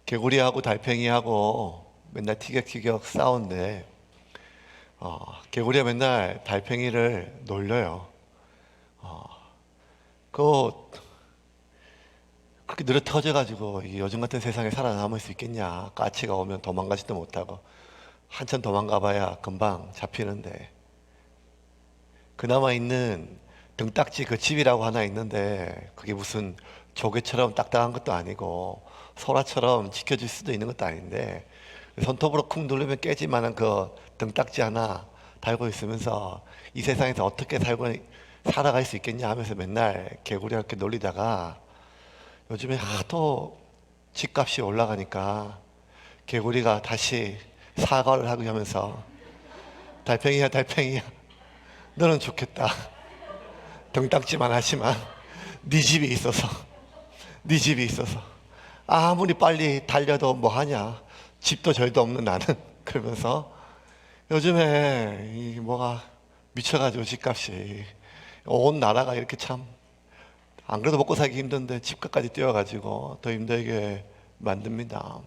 개구리하고 달팽이하고 맨날 티격태격 싸우는데 개구리가 맨날 달팽이를 놀려요. 그거 그렇게 느릿터져가지고 이 요즘 같은 세상에 살아남을 수 있겠냐. 까치가 오면 도망가지도 못하고 한참 도망가봐야 금방 잡히는데, 그나마 있는 등딱지 그 집이라고 하나 있는데 그게 무슨 조개처럼 딱딱한 것도 아니고 소라처럼 지켜줄 수도 있는 것도 아닌데, 손톱으로 쿵 누르면 깨질 만한 그 등딱지 하나 달고 있으면서 이 세상에서 어떻게 살아갈 수 있겠냐 하면서 맨날 개구리가 이렇게 놀리다가, 요즘에 하도 집값이 올라가니까 개구리가 다시 사과를 하고 하면서, 달팽이야 달팽이야, 너는 좋겠다. 등딱지만 하지만 네 집이 있어서, 네 집이 있어서 아무리 빨리 달려도 뭐하냐, 집도 절도 없는 나는. 그러면서 요즘에 이 뭐가 미쳐가지고 집값이, 온 나라가 이렇게 참, 안 그래도 먹고 살기 힘든데 집값까지 뛰어가지고 더 힘들게 만듭니다.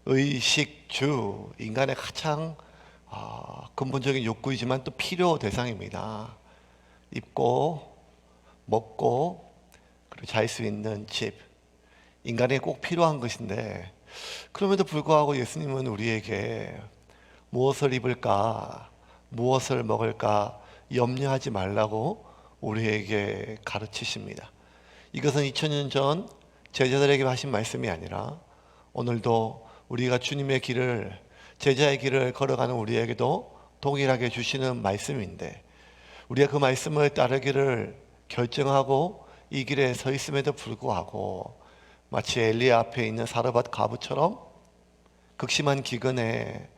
의식주, 인간의 가장 근본적인 욕구이지만 또 필요 대상입니다. 입고 먹고 그리고 잘 수 있는 집, 인간에게 꼭 필요한 것인데, 그럼에도 불구하고 예수님은 우리에게 무엇을 입을까, 무엇을 먹을까 염려하지 말라고 우리에게 가르치십니다. 이것은 2000년 전 제자들에게 하신 말씀이 아니라 오늘도 우리가 주님의 길을, 제자의 길을 걸어가는 우리에게도 동일하게 주시는 말씀인데, 우리가 그 말씀을 따르기를 결정하고 이 길에 서 있음에도 불구하고 마치 엘리야 앞에 있는 사르밧 과부처럼 극심한 기근에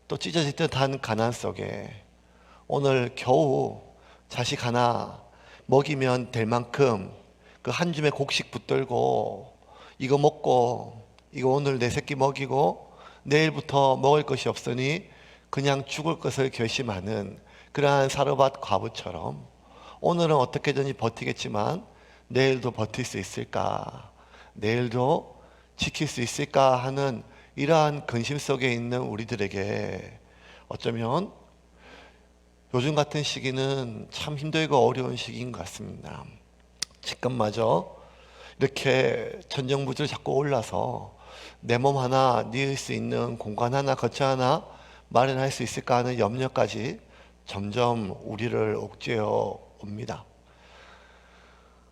또 찢어질 듯한 가난 속에 오늘 겨우 자식 하나 먹이면 될 만큼 그 한 줌의 곡식 붙들고, 이거 먹고 이거 오늘 내 새끼 먹이고 내일부터 먹을 것이 없으니 그냥 죽을 것을 결심하는 그러한 사르밧 과부처럼, 오늘은 어떻게든지 버티겠지만 내일도 버틸 수 있을까, 내일도 지킬 수 있을까 하는 이러한 근심 속에 있는 우리들에게 어쩌면 요즘 같은 시기는 참 힘들고 어려운 시기인 것 같습니다. 집값마저 이렇게 천정부지를 자꾸 올라서 내 몸 하나 뉘을 수 있는 공간 하나, 거처 하나 마련할 수 있을까 하는 염려까지 점점 우리를 옥죄어 옵니다.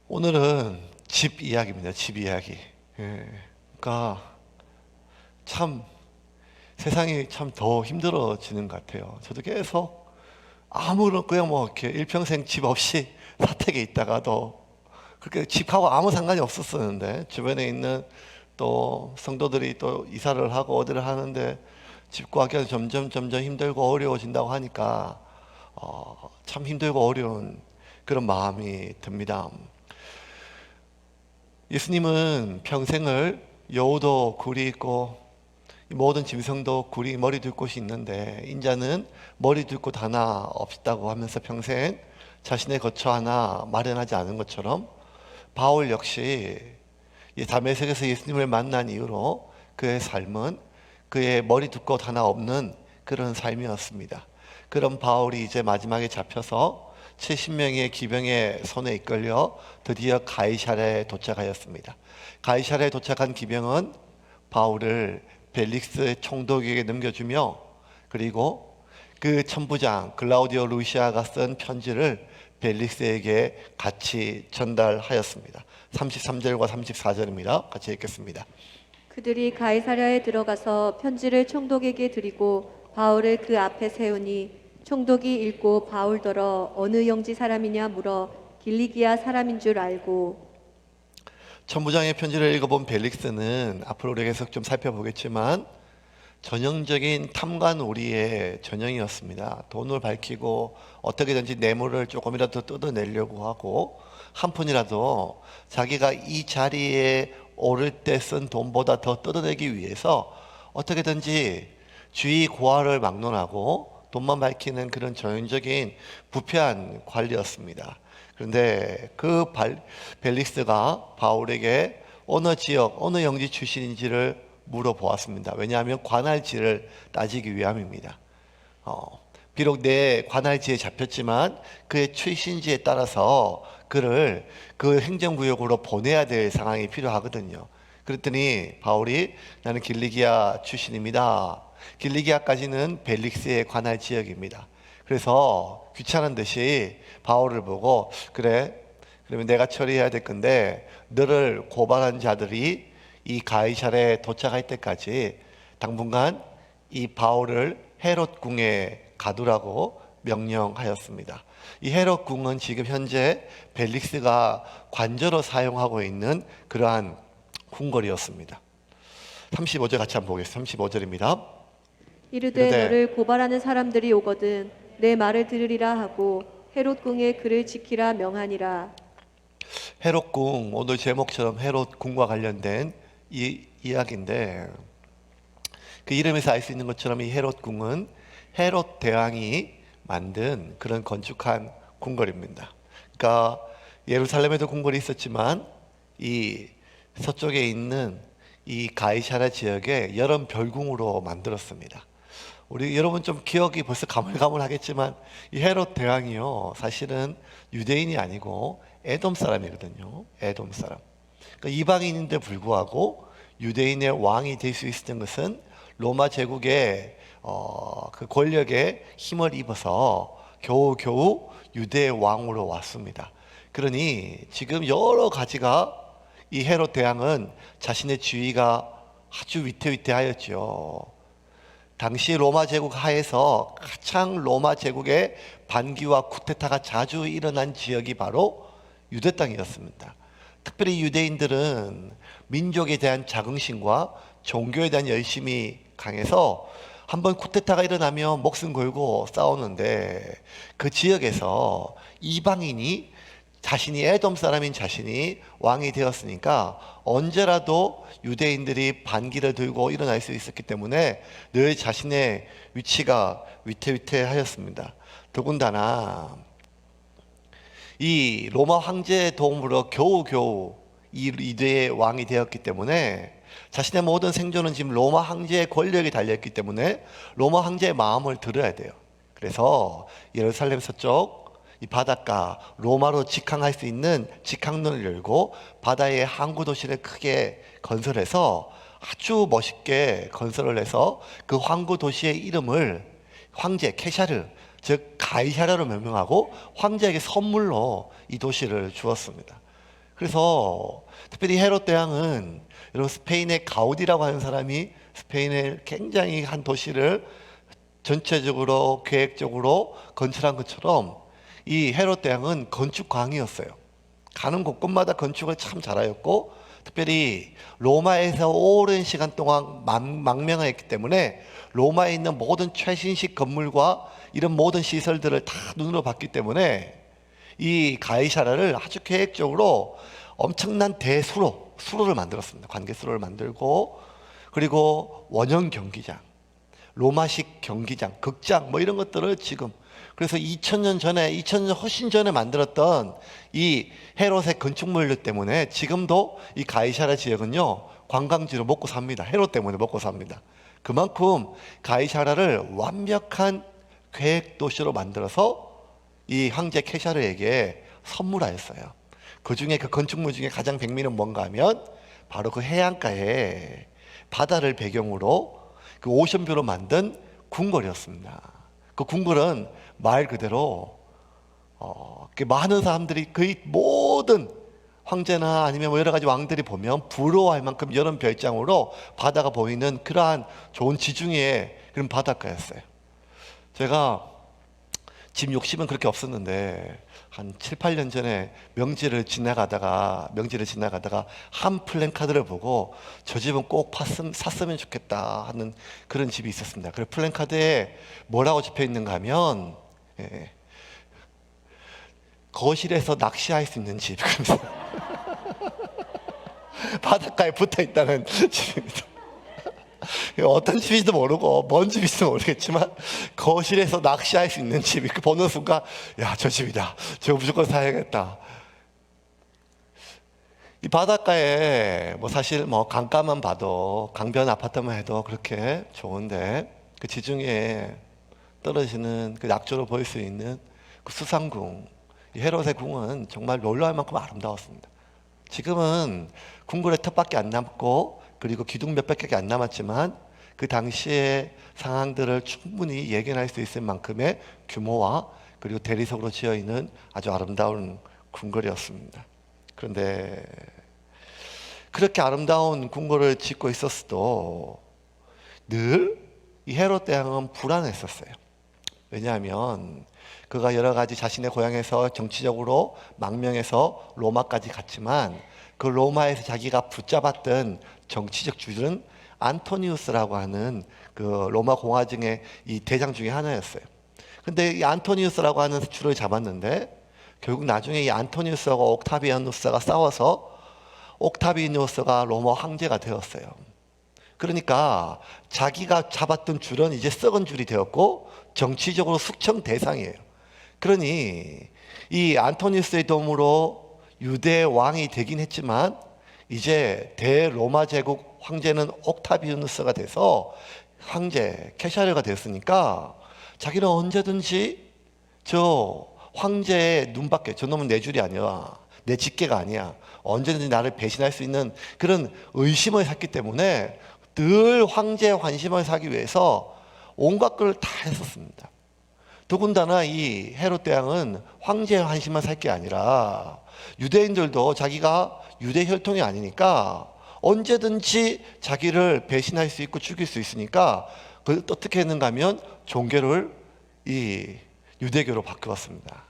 오늘은 집 이야기입니다. 집 이야기. 그러니까 참 세상이 참 더 힘들어지는 것 같아요. 저도 계속 아무런 그냥 뭐 이렇게 일평생 집 없이 사택에 있다가도 그렇게 집하고 아무 상관이 없었었는데, 주변에 있는 또 성도들이 또 이사를 하고 어디를 하는데 집 구하기가 점점 힘들고 어려워진다고 하니까 참 힘들고 어려운 그런 마음이 듭니다. 예수님은 평생을 여우도 굴이 있고 모든 짐승도 굴이 머리 둘 곳이 있는데 인자는 머리 둘 곳 하나 없다고 하면서 평생 자신의 거처 하나 마련하지 않은 것처럼, 바울 역시 이 다메섹에서 예수님을 만난 이후로 그의 삶은 그의 머리 둘 곳 하나 없는 그런 삶이었습니다. 그런 바울이 이제 마지막에 잡혀서 70명의 기병의 손에 이끌려 드디어 가이사랴에 도착하였습니다. 가이사랴에 도착한 기병은 바울을 벨릭스 총독에게 넘겨주며, 그리고 그 천부장 글라우디오 루시아가 쓴 편지를 벨릭스에게 같이 전달하였습니다. 33절과 34절입니다. 같이 읽겠습니다. 그들이 가이사랴에 들어가서 편지를 총독에게 드리고 바울을 그 앞에 세우니 총독이 읽고 바울더러 어느 영지 사람이냐 물어 길리기아 사람인 줄 알고. 천부장의 편지를 읽어본 벨릭스는 앞으로 우리가 계속 좀 살펴보겠지만 전형적인 탐관오리의 전형이었습니다. 돈을 밝히고 어떻게든지 뇌물을 조금이라도 뜯어내려고 하고, 한 푼이라도 자기가 이 자리에 오를 때 쓴 돈보다 더 뜯어내기 위해서 어떻게든지 주의 고하를 막론하고 돈만 밝히는 그런 전형적인 부패한 관리였습니다. 그런데 벨릭스가 바울에게 어느 지역, 어느 영지 출신인지를 물어보았습니다. 왜냐하면 관할지를 따지기 위함입니다. 비록 내 관할지에 잡혔지만 그의 출신지에 따라서 그를 그 행정구역으로 보내야 될 상황이 필요하거든요. 그랬더니 바울이 나는 길리기아 출신입니다. 길리기아까지는 벨릭스의 관할 지역입니다. 그래서 귀찮은 듯이 바울을 보고 그래, 그러면 내가 처리해야 될 건데 너를 고발한 자들이 이 가이사랴에 도착할 때까지 당분간 이 바울을 헤롯 궁에 가두라고 명령하였습니다. 이 헤롯 궁은 지금 현재 벨릭스가 관저로 사용하고 있는 그러한 궁궐이었습니다. 35절 같이 한번 보겠습니다. 35절입니다. 이르되 너를 고발하는 사람들이 오거든 내 말을 들으리라 하고 헤롯 궁에 그를 지키라 명하니라. 헤롯 궁, 오늘 제목처럼 헤롯 궁과 관련된 이 이야기인데 그 이름에서 알 수 있는 것처럼 이 헤롯 궁은 헤롯 대왕이 만든 그런 건축한 궁궐입니다. 그러니까 예루살렘에도 궁궐이 있었지만 이 서쪽에 있는 이 가이사랴 지역에 여러 별궁으로 만들었습니다. 우리 여러분 좀 기억이 벌써 가물가물하겠지만 이 헤롯 대왕이요 사실은 유대인이 아니고 에돔 사람이거든요. 에돔 사람. 그러니까 이방인인데 불구하고 유대인의 왕이 될 수 있었던 것은 로마 제국의 그 권력에 힘을 입어서 겨우겨우 유대의 왕으로 왔습니다. 그러니 지금 여러 가지가 이 헤롯 대왕은 자신의 지위가 아주 위태위태하였죠. 당시 로마 제국 하에서 가장 로마 제국의 반기와 쿠데타가 자주 일어난 지역이 바로 유대 땅이었습니다. 특별히 유대인들은 민족에 대한 자긍심과 종교에 대한 열심이 강해서 한번 쿠데타가 일어나면 목숨 걸고 싸우는데 그 지역에서 이방인이 자신이 에돔 사람인 자신이 왕이 되었으니까 언제라도 유대인들이 반기를 들고 일어날 수 있었기 때문에 늘 자신의 위치가 위태위태하였습니다. 더군다나 이 로마 황제의 도움으로 겨우겨우 이 유대의 왕이 되었기 때문에 자신의 모든 생존은 지금 로마 황제의 권력이 달려있기 때문에 로마 황제의 마음을 들어야 돼요. 그래서 예루살렘 서쪽 이 바닷가 로마로 직항할 수 있는 직항로를 열고 바다에 항구 도시를 크게 건설해서 아주 멋있게 건설을 해서 그 항구 도시의 이름을 황제 케샤르 즉 가이사랴로 명명하고 황제에게 선물로 이 도시를 주었습니다. 그래서 특별히 헤롯 대왕은 여러분 스페인의 가우디라고 하는 사람이 스페인의 굉장히 한 도시를 전체적으로 계획적으로 건설한 것처럼 이 헤롯 대왕은 건축광이었어요. 가는 곳곳마다 건축을 참 잘하였고 특별히 로마에서 오랜 시간 동안 망명했기 때문에 로마에 있는 모든 최신식 건물과 이런 모든 시설들을 다 눈으로 봤기 때문에 이 가이사랴를 아주 계획적으로 엄청난 수로를 만들었습니다. 관계수로를 만들고 그리고 원형 경기장, 로마식 경기장, 극장 뭐 이런 것들을 지금 그래서 2000년 훨씬 전에 만들었던 이 헤롯의 건축물들 때문에 지금도 이 가이사랴 지역은요 관광지로 먹고 삽니다. 헤롯 때문에 먹고 삽니다. 그만큼 가이사랴를 완벽한 계획 도시로 만들어서 이 황제 케샤르에게 선물하였어요. 그 중에 그 건축물 중에 가장 백미는 뭔가 하면 바로 그 해안가에 바다를 배경으로 그 오션뷰로 만든 궁궐이었습니다. 그 궁궐은 말 그대로 많은 사람들이 거의 모든 황제나 아니면 뭐 여러 가지 왕들이 보면 부러워할 만큼 여름 별장으로 바다가 보이는 그러한 좋은 지중해의 그런 바닷가였어요. 제가 집 욕심은 그렇게 없었는데 한 7, 8년 전에 명지를 지나가다가 한 플랜카드를 보고 저 집은 꼭 샀으면 좋겠다 하는 그런 집이 있었습니다. 그 플랜카드에 뭐라고 적혀 있는가 하면 거실에서 낚시할 수 있는 집. 바닷가에 붙어 있다는 집입니다. 어떤 집인지도 모르고 뭔 집인지도 모르겠지만 거실에서 낚시할 수 있는 집 이렇게 보는 순간 야, 저 집이다. 저거 무조건 사야겠다. 이 바닷가에 뭐 사실 뭐 강가만 봐도 강변 아파트만 해도 그렇게 좋은데 그 지중해에 떨어지는 그 낙조로 보일 수 있는 그 수상궁, 이 헤롯의 궁은 정말 놀라울 만큼 아름다웠습니다. 지금은 궁궐의 턱밖에 안 남고 그리고 기둥 몇백 개가 안 남았지만 그 당시의 상황들을 충분히 예견할 수 있을 만큼의 규모와 그리고 대리석으로 지어 있는 아주 아름다운 궁궐이었습니다. 그런데 그렇게 아름다운 궁궐을 짓고 있었어도 늘 이 헤롯 대왕은 불안했었어요. 왜냐하면 그가 여러 가지 자신의 고향에서 정치적으로 망명해서 로마까지 갔지만 그 로마에서 자기가 붙잡았던 정치적 주들은 안토니우스라고 하는 그 로마 공화정의 이 대장 중에 하나였어요. 근데 이 안토니우스라고 하는 주를 잡았는데 결국 나중에 이 안토니우스하고 옥타비아누스가 싸워서 옥타비아누스가 로마 황제가 되었어요. 그러니까 자기가 잡았던 줄은 이제 썩은 줄이 되었고 정치적으로 숙청 대상이에요. 그러니 이 안토니우스의 도움으로 유대 왕이 되긴 했지만 이제 대로마 제국 황제는 옥타비아누스가 돼서 황제 케사르가 됐으니까 자기는 언제든지 저 황제의 눈밖에 저놈은 내 줄이 아니야, 내 직계가 아니야, 언제든지 나를 배신할 수 있는 그런 의심을 샀기 때문에 늘 황제의 환심을 사기 위해서 온갖 걸 다 했었습니다. 더군다나 이 헤롯 대왕은 황제의 환심만 살 게 아니라 유대인들도 자기가 유대 혈통이 아니니까 언제든지 자기를 배신할 수 있고 죽일 수 있으니까 그 어떻게 했는가 하면 종교를 이 유대교로 바꾸었습니다.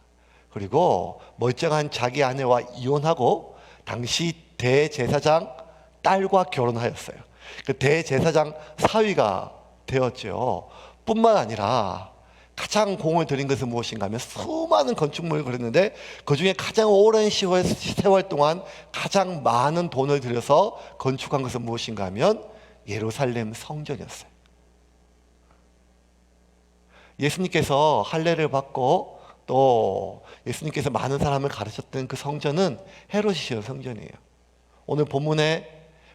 그리고 멀쩡한 자기 아내와 이혼하고 당시 대제사장 딸과 결혼하였어요. 그 대제사장 사위가 되었죠. 뿐만 아니라 가장 공을 들인 것은 무엇인가 하면 수많은 건축물을 그렸는데 그 중에 가장 오랜 세월 동안 가장 많은 돈을 들여서 건축한 것은 무엇인가 하면 예루살렘 성전이었어요. 예수님께서 할례를 받고 또 예수님께서 많은 사람을 가르쳤던 그 성전은 헤롯이 지은 성전이에요. 오늘 본문에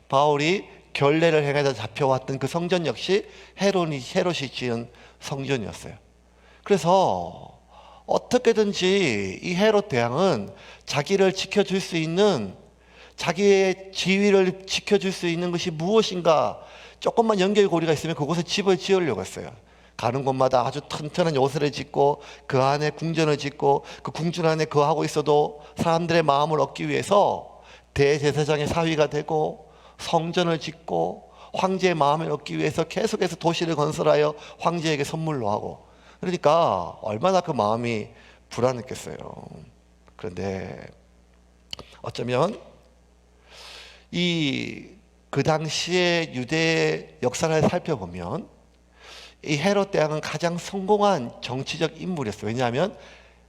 바울이 결례를 행하다 잡혀왔던 그 성전 역시 헤롯이 지은 성전이었어요. 그래서 어떻게든지 이 헤롯 대왕은 자기를 지켜줄 수 있는, 자기의 지위를 지켜줄 수 있는 것이 무엇인가, 조금만 연결고리가 있으면 그곳에 집을 지으려고 했어요. 가는 곳마다 아주 튼튼한 요새를 짓고 그 안에 궁전을 짓고 그 궁전 안에 거하고 있어도 사람들의 마음을 얻기 위해서 대제사장의 사위가 되고 성전을 짓고 황제의 마음을 얻기 위해서 계속해서 도시를 건설하여 황제에게 선물로 하고, 그러니까 얼마나 그 마음이 불안했겠어요. 그런데 어쩌면 그 당시의 유대 역사를 살펴보면 이 헤롯 대왕은 가장 성공한 정치적 인물이었어요. 왜냐하면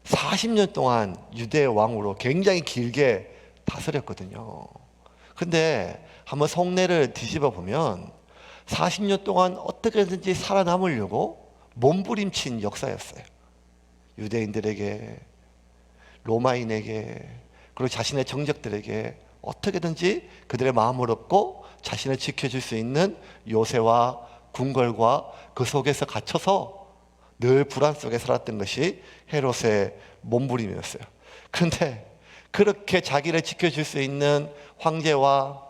40년 동안 유대 왕으로 굉장히 길게 다스렸거든요. 근데 한번 속내를 뒤집어 보면 40년 동안 어떻게든지 살아남으려고 몸부림친 역사였어요. 유대인들에게, 로마인에게, 그리고 자신의 정적들에게 어떻게든지 그들의 마음을 얻고 자신을 지켜줄 수 있는 요새와 궁궐과 그 속에서 갇혀서 늘 불안 속에 살았던 것이 헤롯의 몸부림이었어요. 그런데 그렇게 자기를 지켜줄 수 있는 황제와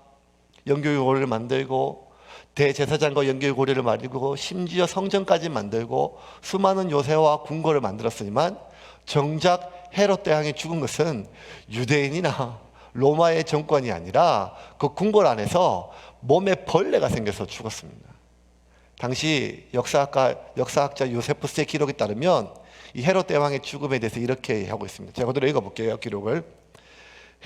연결고리를 만들고 대제사장과 연결고리를 만들고 심지어 성전까지 만들고 수많은 요새와 궁궐을 만들었으지만 정작 헤롯 대왕이 죽은 것은 유대인이나 로마의 정권이 아니라 그 궁궐 안에서 몸에 벌레가 생겨서 죽었습니다. 당시 역사학자 요세푸스의 기록에 따르면 이 헤롯 대왕의 죽음에 대해서 이렇게 하고 있습니다. 제가 그대로 읽어볼게요. 기록을.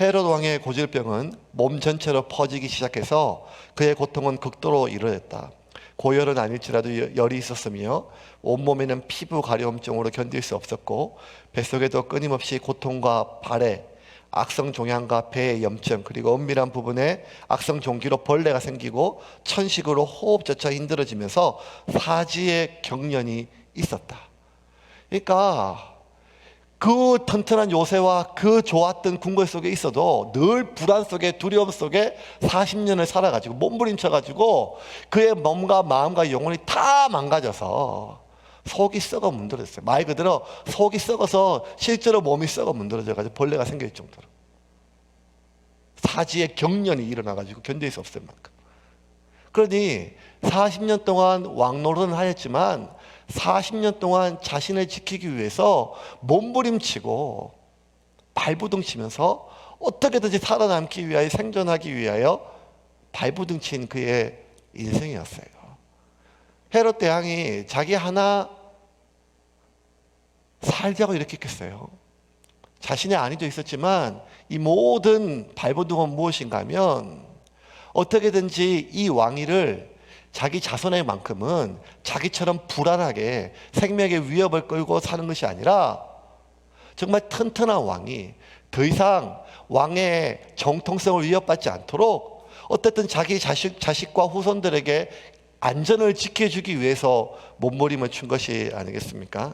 헤롯 왕의 고질병은 몸 전체로 퍼지기 시작해서 그의 고통은 극도로 이르렀다. 고열은 아닐지라도 열이 있었으며 온몸에는 피부 가려움증으로 견딜 수 없었고 뱃속에도 끊임없이 고통과 발해, 악성 종양과 배의 염증, 그리고 은밀한 부분에 악성 종기로 벌레가 생기고 천식으로 호흡조차 힘들어지면서 사지의 경련이 있었다. 그러니까 그 튼튼한 요새와 그 좋았던 궁궐 속에 있어도 늘 불안 속에 두려움 속에 40년을 살아가지고 몸부림쳐가지고 그의 몸과 마음과 영혼이 다 망가져서 속이 썩어 문드러졌어요. 말 그대로 속이 썩어서 실제로 몸이 썩어 문드러져가지고 벌레가 생길 정도로 사지의 경련이 일어나가지고 견딜 수 없을 만큼. 그러니 40년 동안 왕노릇은 하였지만 40년 동안 자신을 지키기 위해서 몸부림치고 발부둥치면서 어떻게든지 살아남기 위하여 생존하기 위하여 발부둥친 그의 인생이었어요. 헤롯 대왕이 자기 하나 살자고 이렇게 했겠어요. 자신의 안위도 있었지만 이 모든 발버둥은 무엇인가 하면 어떻게든지 이 왕위를 자기 자손의 만큼은 자기처럼 불안하게 생명의 위협을 끌고 사는 것이 아니라 정말 튼튼한 왕이 더 이상 왕의 정통성을 위협받지 않도록 어쨌든 자기 자식과 후손들에게 안전을 지켜주기 위해서 몸부림을 춘 것이 아니겠습니까?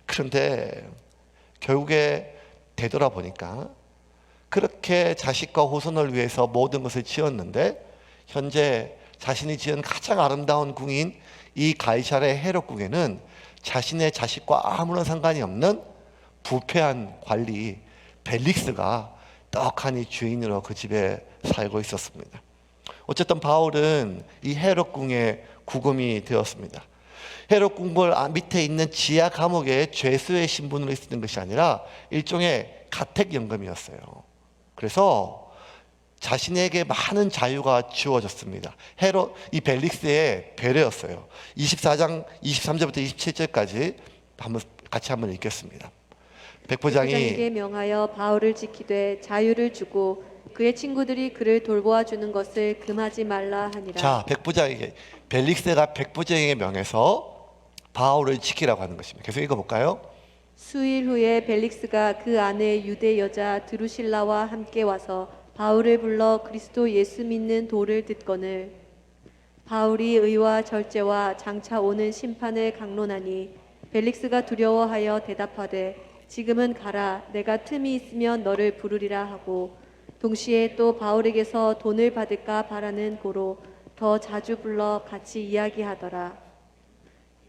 그런데 결국에 되돌아보니까 그렇게 자식과 후손을 위해서 모든 것을 지었는데 현재 자신이 지은 가장 아름다운 궁인 이 가이사르의 헤롯궁에는 자신의 자식과 아무런 상관이 없는 부패한 관리 벨릭스가 떡하니 주인으로 그 집에 살고 있었습니다. 어쨌든 바울은 이 헤롯궁에 구금이 되었습니다. 헤롯궁궐 밑에 있는 지하 감옥에 죄수의 신분으로 있었던 것이 아니라 일종의 가택연금이었어요. 그래서 자신에게 많은 자유가 주어졌습니다. 이 벨릭스의 배려였어요. 24장 23절부터 27절까지 같이 한번 읽겠습니다. 백부장에게 명하여 바울을 지키되 자유를 주고 그의 친구들이 그를 돌보아 주는 것을 금하지 말라 하니라. 자, 백부장에게 벨릭스가 백부장에게 명해서 바울을 지키라고 하는 것입니다. 계속 읽어볼까요? 수일 후에 벨릭스가 그 아내 유대 여자 드루실라와 함께 와서 바울을 불러 그리스도 예수 믿는 도를 듣거늘 바울이 의와 절제와 장차 오는 심판을 강론하니 벨릭스가 두려워하여 대답하되 지금은 가라 내가 틈이 있으면 너를 부르리라 하고 동시에 또 바울에게서 돈을 받을까 바라는 고로 더 자주 불러 같이 이야기하더라.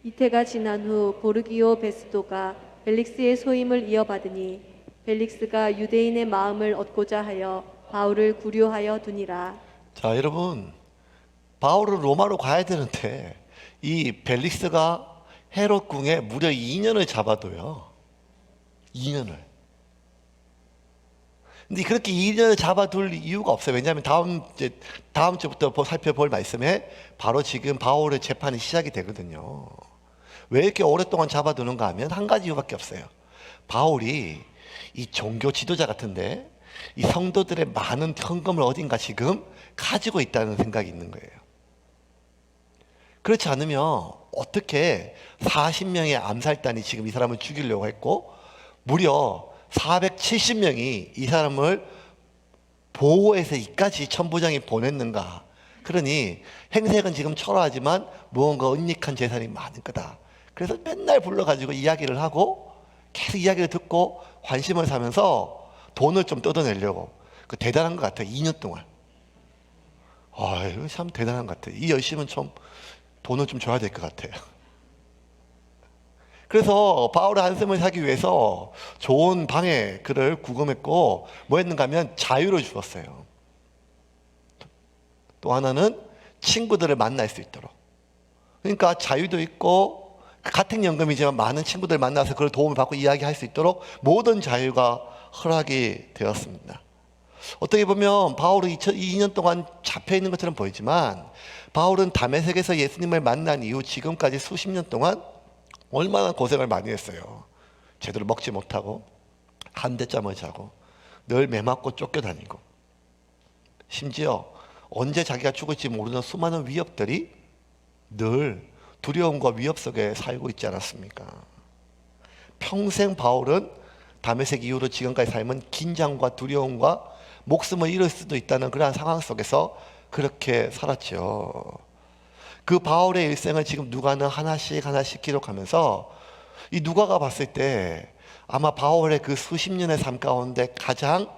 이태가 지난 후 보르기오 베스도가 벨릭스의 소임을 이어받으니 벨릭스가 유대인의 마음을 얻고자 하여 바울을 구류하여 두니라. 자, 여러분, 바울은 로마로 가야 되는데 이 벨릭스가 헤롯 궁에 무려 2년을 잡아둬요. 2년을. 근데 그렇게 2년을 잡아둘 이유가 없어요. 왜냐하면 다음 주부터 살펴볼 말씀에 바로 지금 바울의 재판이 시작이 되거든요. 왜 이렇게 오랫동안 잡아두는가 하면 한 가지 이유밖에 없어요. 바울이 이 종교 지도자 같은데 이 성도들의 많은 헌금을 어딘가 지금 가지고 있다는 생각이 있는 거예요. 그렇지 않으면 어떻게 40명의 암살단이 지금 이 사람을 죽이려고 했고 무려 470명이 이 사람을 보호해서 이까지 천부장이 보냈는가. 그러니 행색은 지금 초라하지만 무언가 은닉한 재산이 많을 거다. 그래서 맨날 불러가지고 이야기를 하고 계속 이야기를 듣고 관심을 사면서 돈을 좀 뜯어내려고. 그 대단한 것 같아요. 2년 동안. 이거 참 대단한 것 같아요. 이 열심은 좀 돈을 좀 줘야 될 것 같아요. 그래서 바울의 한숨을 사기 위해서 좋은 방에 그를 구금했고 뭐 했는가 하면 자유를 주었어요. 또 하나는 친구들을 만날 수 있도록. 그러니까 자유도 있고 같은 연금이지만 많은 친구들 만나서 그걸 도움을 받고 이야기할 수 있도록 모든 자유가 허락이 되었습니다. 어떻게 보면 바울은 2년 동안 잡혀 있는 것처럼 보이지만 바울은 다메섹에서 예수님을 만난 이후 지금까지 수십 년 동안 얼마나 고생을 많이 했어요. 제대로 먹지 못하고 한대짬을 자고 늘 매맞고 쫓겨다니고 심지어 언제 자기가 죽을지 모르는 수많은 위협들이 늘 두려움과 위협 속에 살고 있지 않았습니까? 평생 바울은 다메섹 이후로 지금까지 삶은 긴장과 두려움과 목숨을 잃을 수도 있다는 그러한 상황 속에서 그렇게 살았죠. 그 바울의 일생을 지금 누가는 하나씩 기록하면서 이 누가가 봤을 때 아마 바울의 그 수십 년의 삶 가운데 가장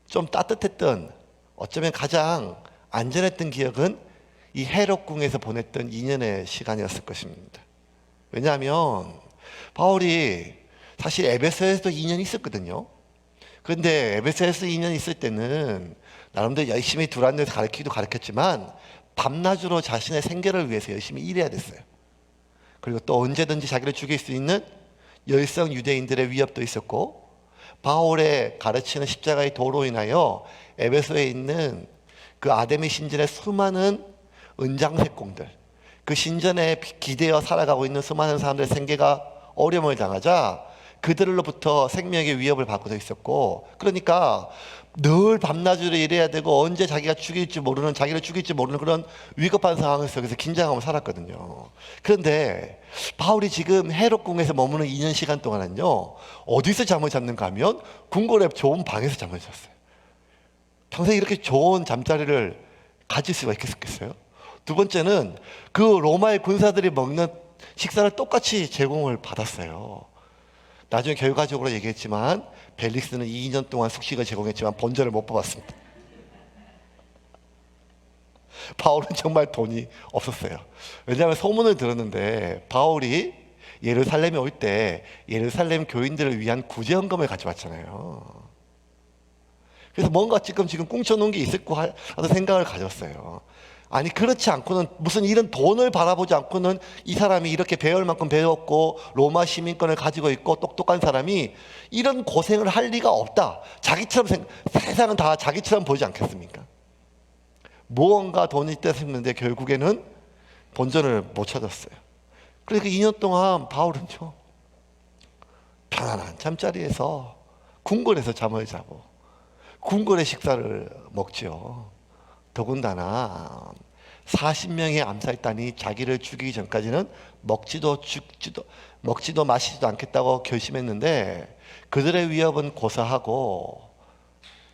좀 따뜻했던, 어쩌면 가장 안전했던 기억은 이 헤롯궁에서 보냈던 2년의 시간이었을 것입니다. 왜냐하면 바울이 사실 에베소에서도 2년 있었거든요. 그런데 에베소에서 2년 있을 때는 나름대로 열심히 두란노에서 가르치기도 가르쳤지만 밤낮으로 자신의 생계를 위해서 열심히 일해야 됐어요. 그리고 또 언제든지 자기를 죽일 수 있는 열성 유대인들의 위협도 있었고, 바울의 가르치는 십자가의 도로 인하여 에베소에 있는 그 아데미 신전의 수많은 은장색공들, 그 신전에 기대어 살아가고 있는 수많은 사람들의 생계가 어려움을 당하자 그들로부터 생명의 위협을 받고도 있었고, 그러니까 늘 밤낮으로 일해야 되고 언제 자기가 죽일지 모르는, 자기를 죽일지 모르는 그런 위급한 상황 속에서 긴장하고 살았거든요. 그런데 바울이 지금 헤롯궁에서 머무는 2년 시간 동안은요, 어디서 잠을 잤는가 하면 궁궐의 좋은 방에서 잠을 잤어요. 평생 이렇게 좋은 잠자리를 가질 수가 있겠어요? 두 번째는 그 로마의 군사들이 먹는 식사를 똑같이 제공을 받았어요. 나중에 결과적으로 얘기했지만 벨릭스는 2년 동안 숙식을 제공했지만 본전을 못 뽑았습니다. 바울은 정말 돈이 없었어요. 왜냐하면 소문을 들었는데 바울이 예루살렘에 올 때 예루살렘 교인들을 위한 구제헌금을 가져왔잖아요. 그래서 뭔가 지금 꿍쳐놓은 게 있을 거 하는 생각을 가졌어요. 아니 그렇지 않고는, 무슨 이런 돈을 바라보지 않고는 이 사람이 이렇게 배울 만큼 배웠고 로마 시민권을 가지고 있고 똑똑한 사람이 이런 고생을 할 리가 없다. 자기처럼 세상은 다 자기처럼 보이지 않겠습니까? 무언가 돈이 있다 싶는데 결국에는 본전을 못 찾았어요. 그러니까 2년 동안 바울은요, 편안한 잠자리에서 궁궐에서 잠을 자고 궁궐의 식사를 먹죠. 더군다나 40명의 암살단이 자기를 죽이기 전까지는 먹지도 마시지도 않겠다고 결심했는데, 그들의 위협은 고사하고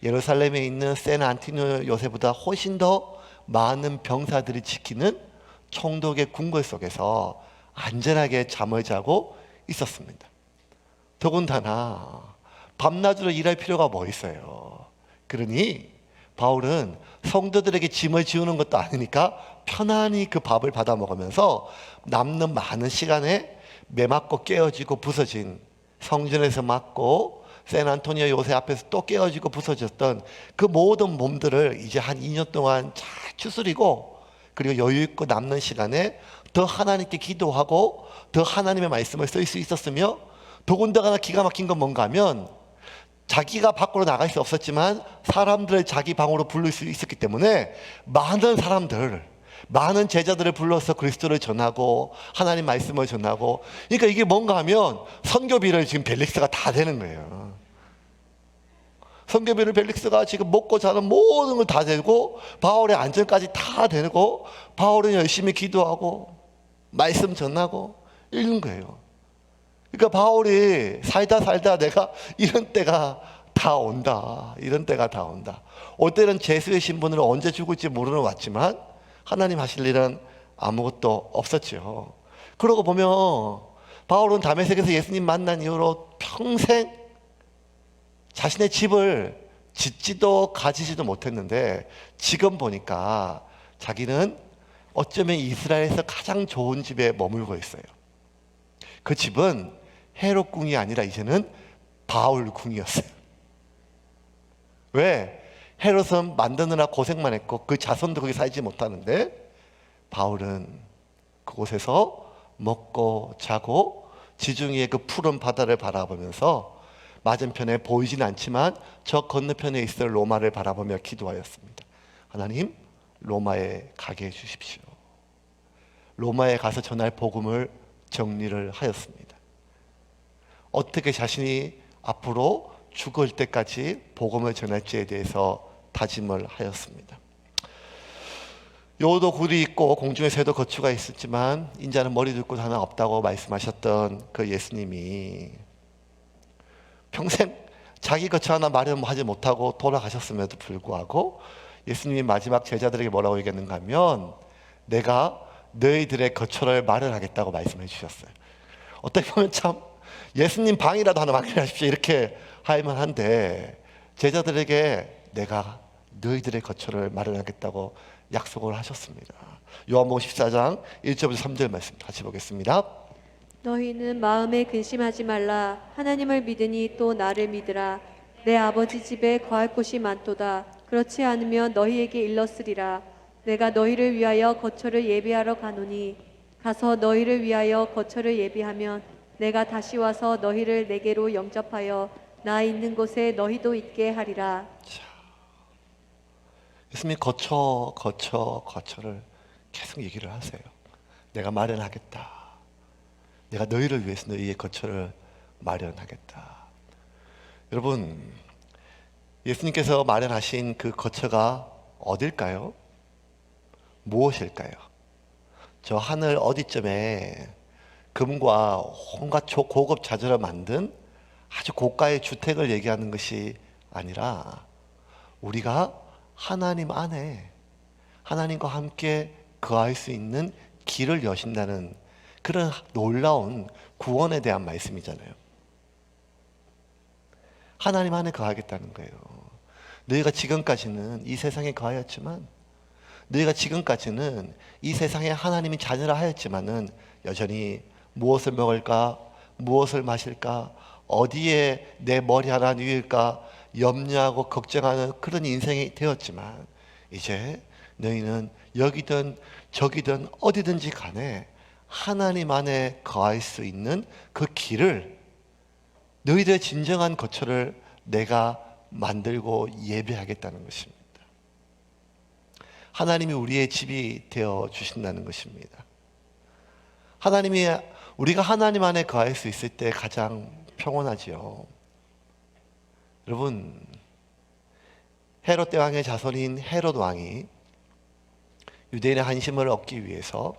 예루살렘에 있는 센 안티노 요새보다 훨씬 더 많은 병사들이 지키는 총독의 궁궐 속에서 안전하게 잠을 자고 있었습니다. 더군다나 밤낮으로 일할 필요가 뭐 있어요. 그러니 바울은 성도들에게 짐을 지우는 것도 아니니까 편안히 그 밥을 받아 먹으면서 남는 많은 시간에 매맞고 깨어지고 부서진, 성전에서 맞고 샌안토니오 요새 앞에서 또 깨어지고 부서졌던 그 모든 몸들을 이제 한 2년 동안 잘 추스리고, 그리고 여유 있고 남는 시간에 더 하나님께 기도하고 더 하나님의 말씀을 쓸 수 있었으며, 더군다나 기가 막힌 건 뭔가 하면 자기가 밖으로 나갈 수 없었지만 사람들을 자기 방으로 부를 수 있었기 때문에 많은 사람들, 많은 제자들을 불러서 그리스도를 전하고 하나님 말씀을 전하고, 그러니까 이게 뭔가 하면 선교비를 지금 벨릭스가 다 되는 거예요. 선교비를 벨릭스가 지금 먹고 자는 모든 걸 다 되고 바울의 안전까지 다 되고, 바울은 열심히 기도하고 말씀 전하고 이런 거예요. 그러니까 바울이 살다 내가 이런 때가 다 온다. 이런 때가 다 온다. 올 때는 죄수의 신분으로 언제 죽을지 모르는 왔지만 하나님 하실 일은 아무것도 없었죠. 그러고 보면 바울은 다메섹에서 예수님 만난 이후로 평생 자신의 집을 짓지도 가지지도 못했는데, 지금 보니까 자기는 어쩌면 이스라엘에서 가장 좋은 집에 머물고 있어요. 그 집은 헤롯궁이 아니라 이제는 바울궁이었어요. 왜? 헤롯은 만드느라 고생만 했고 그 자손도 거기 살지 못하는데, 바울은 그곳에서 먹고 자고 지중해의 그 푸른 바다를 바라보면서 맞은편에 보이진 않지만 저 건너편에 있을 로마를 바라보며 기도하였습니다. 하나님, 로마에 가게 해주십시오. 로마에 가서 전할 복음을 정리를 하였습니다. 어떻게 자신이 앞으로 죽을 때까지 복음을 전할지에 대해서 다짐을 하였습니다. 여우도 굴이 있고 공중에 새도 거추가 있었지만 인자는 머리 둘 곳 하나 없다고 말씀하셨던 그 예수님이 평생 자기 거처 하나 마련하지 못하고 돌아가셨음에도 불구하고 예수님이 마지막 제자들에게 뭐라고 얘기했는가 하면, 내가 너희들의 거처를 마련하겠다고 말씀해 주셨어요. 어떻게 보면 참 예수님 방이라도 하나 마련하십시오. 이렇게 할만 한데 제자들에게 내가 너희들의 거처를 마련하겠다고 약속을 하셨습니다. 요한복음 14장 1절부터 3절 말씀 같이 보겠습니다. 너희는 마음에 근심하지 말라. 하나님을 믿으니 또 나를 믿으라. 내 아버지 집에 거할 곳이 많도다. 그렇지 않으면 너희에게 일렀으리라. 내가 너희를 위하여 거처를 예비하러 가노니 가서 너희를 위하여 거처를 예비하면 내가 다시 와서 너희를 내게로 영접하여 나 있는 곳에 너희도 있게 하리라. 예수님이 거처를 계속 얘기를 하세요. 내가 마련하겠다. 내가 너희를 위해서 너희의 거처를 마련하겠다. 여러분, 예수님께서 마련하신 그 거처가 어딜까요? 무엇일까요? 저 하늘 어디쯤에 금과 온갖 고급 자재로 만든 아주 고가의 주택을 얘기하는 것이 아니라 우리가 하나님 안에 하나님과 함께 거할 수 있는 길을 여신다는 그런 놀라운 구원에 대한 말씀이잖아요. 하나님 안에 거하겠다는 거예요. 너희가 지금까지는 이 세상에 거하였지만, 너희가 지금까지는 이 세상에 하나님이 자녀라 하였지만은 여전히 무엇을 먹을까, 무엇을 마실까, 어디에 내 머리 하나 누일까 염려하고 걱정하는 그런 인생이 되었지만, 이제 너희는 여기든 저기든 어디든지 간에 하나님 안에 거할 수 있는 그 길을, 너희들의 진정한 거처를 내가 만들고 예배하겠다는 것입니다. 하나님이 우리의 집이 되어 주신다는 것입니다. 우리가 하나님 안에 거할 수 있을 때 가장 평온하지요. 여러분, 헤롯 대왕의 자손인 헤롯 왕이 유대인의 한심을 얻기 위해서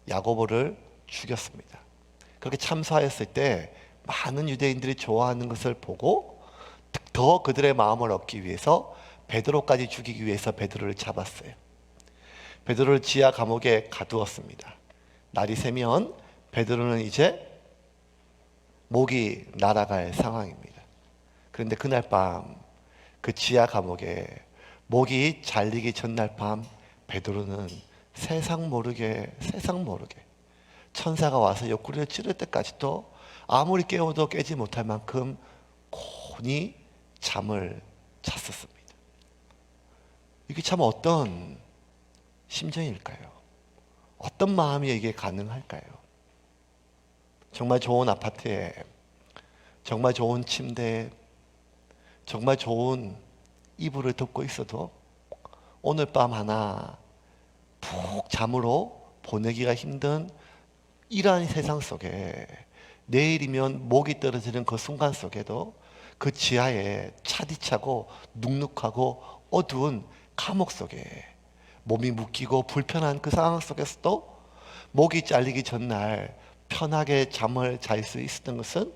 야고보를 죽였습니다. 그렇게 참사하였을 때 많은 유대인들이 좋아하는 것을 보고 더 그들의 마음을 얻기 위해서 베드로까지 죽이기 위해서 베드로를 잡았어요. 베드로를 지하 감옥에 가두었습니다. 날이 새면 베드로는 이제 목이 날아갈 상황입니다. 그런데 그날 밤 그 지하 감옥에 목이 잘리기 전날 밤 베드로는 세상 모르게 천사가 와서 옆구리를 찌를 때까지도 아무리 깨워도 깨지 못할 만큼 곤히 잠을 잤었습니다. 이게 참 어떤 심정일까요? 어떤 마음이 이게 가능할까요? 정말 좋은 아파트에, 정말 좋은 침대에, 정말 좋은 이불을 덮고 있어도 오늘 밤 하나 푹 잠으로 보내기가 힘든 이러한 세상 속에 내일이면 목이 떨어지는 그 순간 속에도 그 지하에 차디차고 눅눅하고 어두운 감옥 속에 몸이 묶이고 불편한 그 상황 속에서도 목이 잘리기 전날 편하게 잠을 잘 수 있었던 것은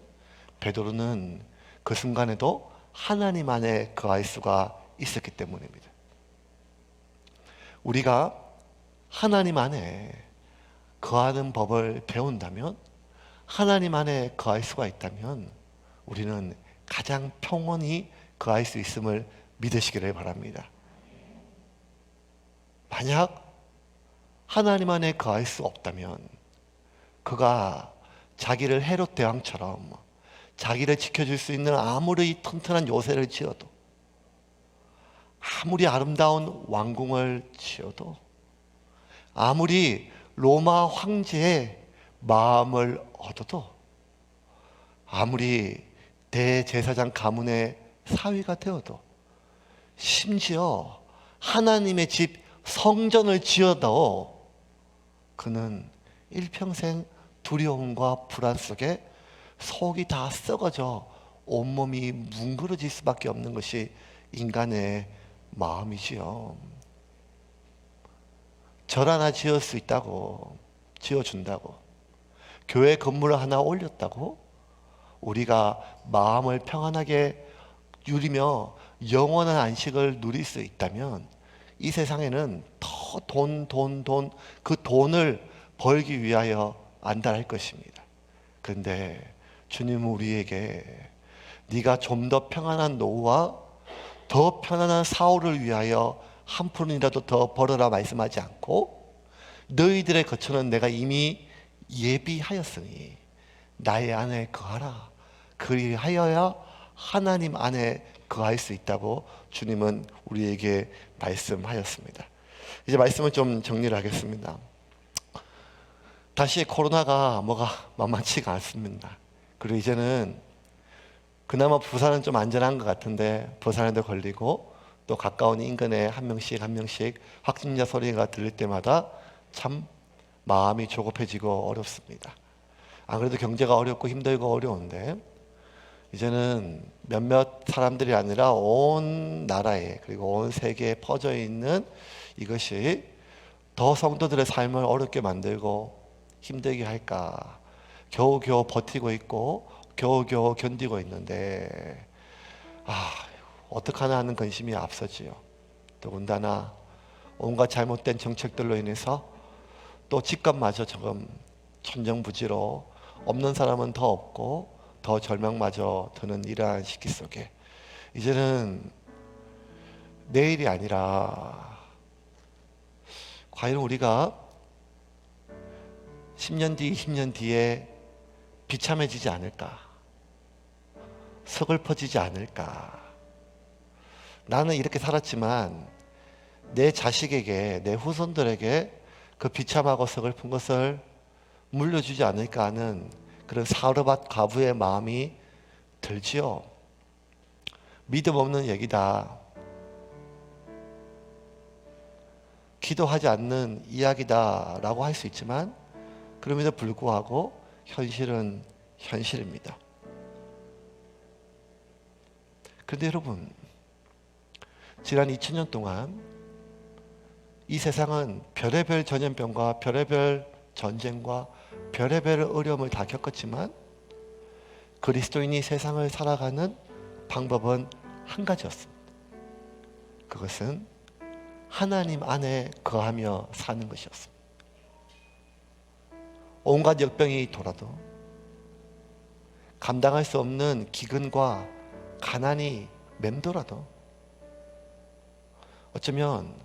베드로는 그 순간에도 하나님 안에 거할 수가 있었기 때문입니다. 우리가 하나님 안에 거하는 법을 배운다면, 하나님 안에 거할 수가 있다면 우리는 가장 평온히 거할 수 있음을 믿으시기를 바랍니다. 만약 하나님 안에 거할 수 없다면 그가 자기를 헤롯 대왕처럼 자기를 지켜줄 수 있는 아무리 튼튼한 요새를 지어도, 아무리 아름다운 왕궁을 지어도, 아무리 로마 황제의 마음을 얻어도, 아무리 대제사장 가문의 사위가 되어도, 심지어 하나님의 집 성전을 지어도 그는 일평생 두려움과 불안 속에 속이 다 썩어져 온몸이 뭉그러질 수밖에 없는 것이 인간의 마음이지요. 절 하나 지을 수 있다고, 지어준다고, 교회 건물을 하나 올렸다고 우리가 마음을 평안하게 누리며 영원한 안식을 누릴 수 있다면 이 세상에는 더 그 돈을 벌기 위하여 안달할 것입니다. 그런데 주님은 우리에게 네가 좀 더 평안한 노후와 더 편안한 사후를 위하여 한 푼이라도 더 벌어라 말씀하지 않고, 너희들의 거처는 내가 이미 예비하였으니 나의 안에 거하라. 그리하여야 하나님 안에 거할 수 있다고 주님은 우리에게 말씀하였습니다. 이제 말씀을 좀 정리를 하겠습니다. 다시 코로나가 뭐가 만만치가 않습니다. 그리고 이제는 그나마 부산은 좀 안전한 것 같은데, 부산에도 걸리고 또 가까운 인근에 한 명씩 확진자 소리가 들릴 때마다 참 마음이 조급해지고 어렵습니다. 안 그래도 경제가 어렵고 힘들고 어려운데, 이제는 몇몇 사람들이 아니라 온 나라에, 그리고 온 세계에 퍼져 있는 이것이 더 성도들의 삶을 어렵게 만들고 힘들게 할까, 겨우겨우 버티고 있고 겨우겨우 견디고 있는데, 어떡하나 하는 근심이 앞서지요. 더군다나 온갖 잘못된 정책들로 인해서 또 집값마저 조금 천정부지로 없는 사람은 더 없고 더 절망마저 드는 이러한 시기 속에, 이제는 내일이 아니라 과연 우리가 10년 뒤, 20년 뒤에 비참해지지 않을까, 서글퍼지지 않을까. 나는 이렇게 살았지만 내 자식에게, 내 후손들에게 그 비참하고 서글픈 것을 물려주지 않을까 하는 그런 사르밧 과부의 마음이 들지요. 믿음 없는 얘기다, 기도하지 않는 이야기다 라고 할 수 있지만, 그럼에도 불구하고 현실은 현실입니다. 그런데 여러분, 지난 2000년 동안 이 세상은 별의별 전염병과 별의별 전쟁과 별의별 어려움을 다 겪었지만, 그리스도인이 세상을 살아가는 방법은 한 가지였습니다. 그것은 하나님 안에 거하며 사는 것이었습니다. 온갖 역병이 돌아도, 감당할 수 없는 기근과 가난이 맴돌아도, 어쩌면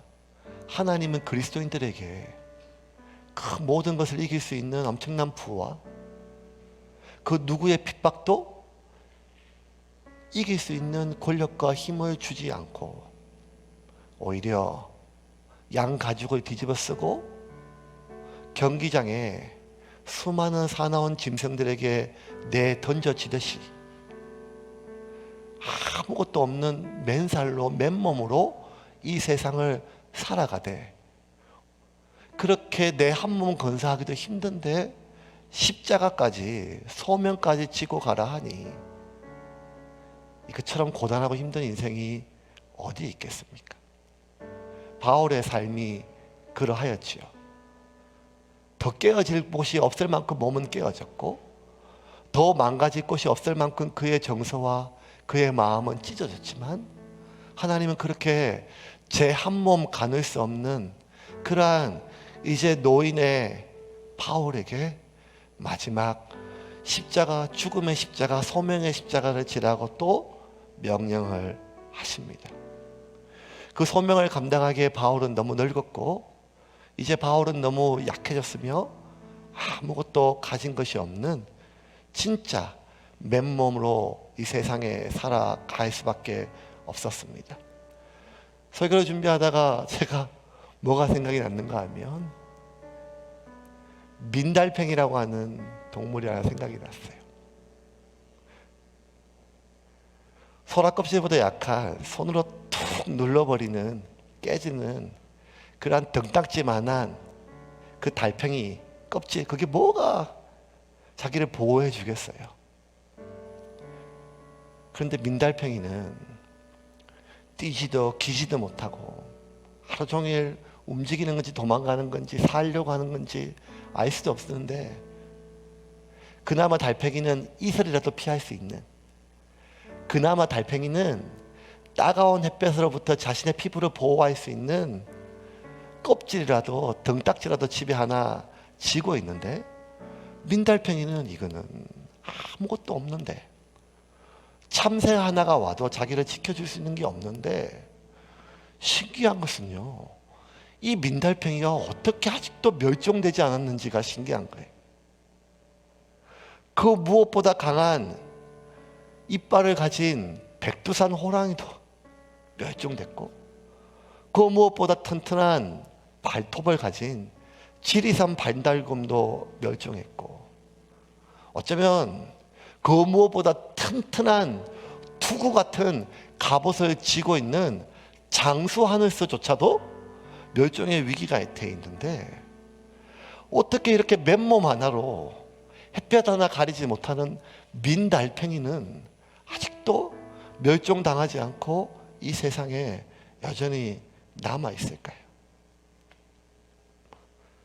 하나님은 그리스도인들에게 그 모든 것을 이길 수 있는 엄청난 부와 그 누구의 핍박도 이길 수 있는 권력과 힘을 주지 않고, 오히려 양 가죽을 뒤집어 쓰고 경기장에 수많은 사나운 짐승들에게 내던져지듯이 아무것도 없는 맨살로 맨몸으로 이 세상을 살아가되, 그렇게 내 한 몸 건사하기도 힘든데 십자가까지, 소명까지 지고 가라 하니, 이것처럼 고단하고 힘든 인생이 어디 있겠습니까? 바울의 삶이 그러하였지요. 더 깨어질 곳이 없을 만큼 몸은 깨어졌고, 더 망가질 곳이 없을 만큼 그의 정서와 그의 마음은 찢어졌지만, 하나님은 그렇게 제 한 몸 가눌 수 없는 그러한 이제 노인의 바울에게 마지막 십자가, 죽음의 십자가, 소명의 십자가를 지라고 또 명령을 하십니다. 그 소명을 감당하기에 바울은 너무 늙었고, 이제 바울은 너무 약해졌으며 아무것도 가진 것이 없는 진짜 맨몸으로 이 세상에 살아갈 수밖에 없었습니다. 설교를 준비하다가 제가 뭐가 생각이 났는가 하면, 민달팽이라고 하는 동물이 하나 생각이 났어요. 소라 껍질보다 약한, 손으로 툭 눌러버리는, 깨지는 그러한 등딱지만한 그 달팽이 껍질, 그게 뭐가 자기를 보호해 주겠어요. 그런데 민달팽이는 뛰지도 기지도 못하고 하루 종일 움직이는 건지 도망가는 건지 살려고 하는 건지 알 수도 없었는데, 그나마 달팽이는 이슬이라도 피할 수 있는, 그나마 달팽이는 따가운 햇볕으로부터 자신의 피부를 보호할 수 있는 껍질이라도, 등딱지라도 집에 하나 지고 있는데, 민달팽이는 이거는 아무것도 없는데, 참새 하나가 와도 자기를 지켜줄 수 있는 게 없는데, 신기한 것은요, 이 민달팽이가 어떻게 아직도 멸종되지 않았는지가 신기한 거예요. 그 무엇보다 강한 이빨을 가진 백두산 호랑이도 멸종됐고, 그 무엇보다 튼튼한 발톱을 가진 지리산 반달곰도 멸종했고, 어쩌면 그 무엇보다 튼튼한 투구 같은 갑옷을 지고 있는 장수하늘소조차도 멸종의 위기가 돼 있는데, 어떻게 이렇게 맨몸 하나로 햇볕 하나 가리지 못하는 민달팽이는 아직도 멸종당하지 않고 이 세상에 여전히 남아 있을까요?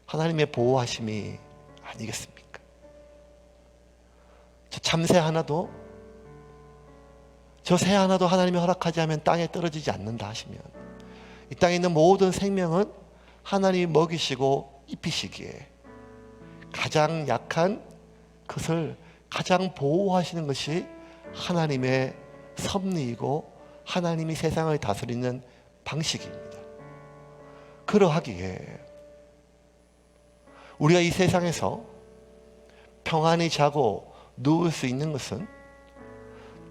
하나님의 보호하심이 아니겠습니까? 저 참새 하나도, 저 새 하나도 하나님이 허락하지 않으면 땅에 떨어지지 않는다 하시면, 이 땅에 있는 모든 생명은 하나님이 먹이시고 입히시기에 가장 약한 것을 가장 보호하시는 것이 하나님의 섭리이고 하나님이 세상을 다스리는 방식입니다. 그러하기에 우리가 이 세상에서 평안히 자고 누울 수 있는 것은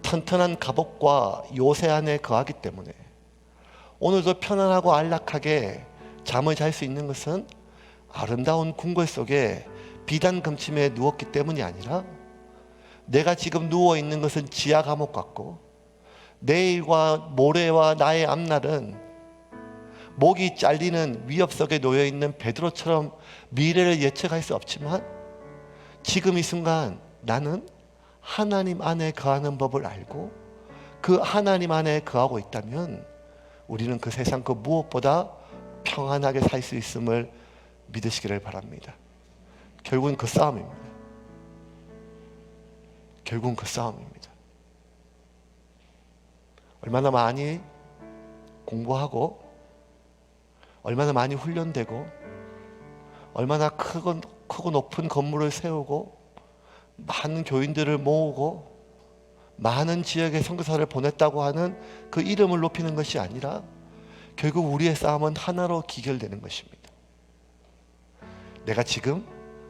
튼튼한 갑옷과 요새 안에 거하기 때문에, 오늘도 편안하고 안락하게 잠을 잘 수 있는 것은 아름다운 궁궐 속에 비단 금침에 누웠기 때문이 아니라, 내가 지금 누워 있는 것은 지하 감옥 같고, 내일과 모레와 나의 앞날은 목이 잘리는 위협 속에 놓여 있는 베드로처럼 미래를 예측할 수 없지만, 지금 이 순간 나는 하나님 안에 거하는 법을 알고 그 하나님 안에 거하고 있다면 우리는 그 세상 그 무엇보다 평안하게 살 수 있음을 믿으시기를 바랍니다. 결국은 그 싸움입니다. 결국은 그 싸움입니다. 얼마나 많이 공부하고, 얼마나 많이 훈련되고, 얼마나 크고 높은 건물을 세우고, 많은 교인들을 모으고, 많은 지역에 선교사를 보냈다고 하는 그 이름을 높이는 것이 아니라, 결국 우리의 싸움은 하나로 기결되는 것입니다. 내가 지금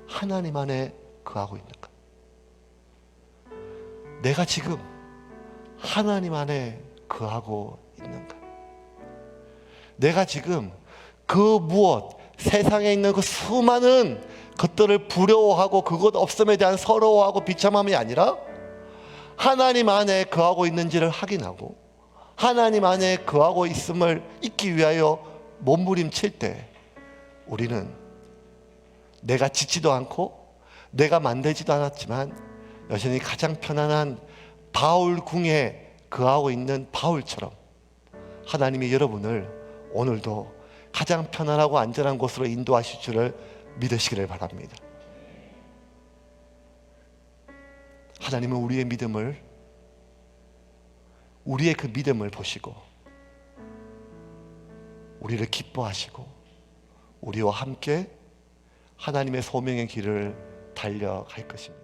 하나님 안에 거하고 있는가? 내가 지금 하나님 안에 거하고 있는가? 내가 지금 그 무엇, 세상에 있는 그 수많은 것들을 부러워하고 그것 없음에 대한 서러워하고 비참함이 아니라 하나님 안에 거하고 있는지를 확인하고 하나님 안에 거하고 있음을 잊기 위하여 몸부림칠 때, 우리는 내가 짓지도 않고 내가 만들지도 않았지만 여전히 가장 편안한 바울궁에 거하고 있는 바울처럼 하나님이 여러분을 오늘도 가장 편안하고 안전한 곳으로 인도하실 줄을 믿으시기를 바랍니다. 하나님은 우리의 그 믿음을 보시고 우리를 기뻐하시고 우리와 함께 하나님의 소명의 길을 달려갈 것입니다.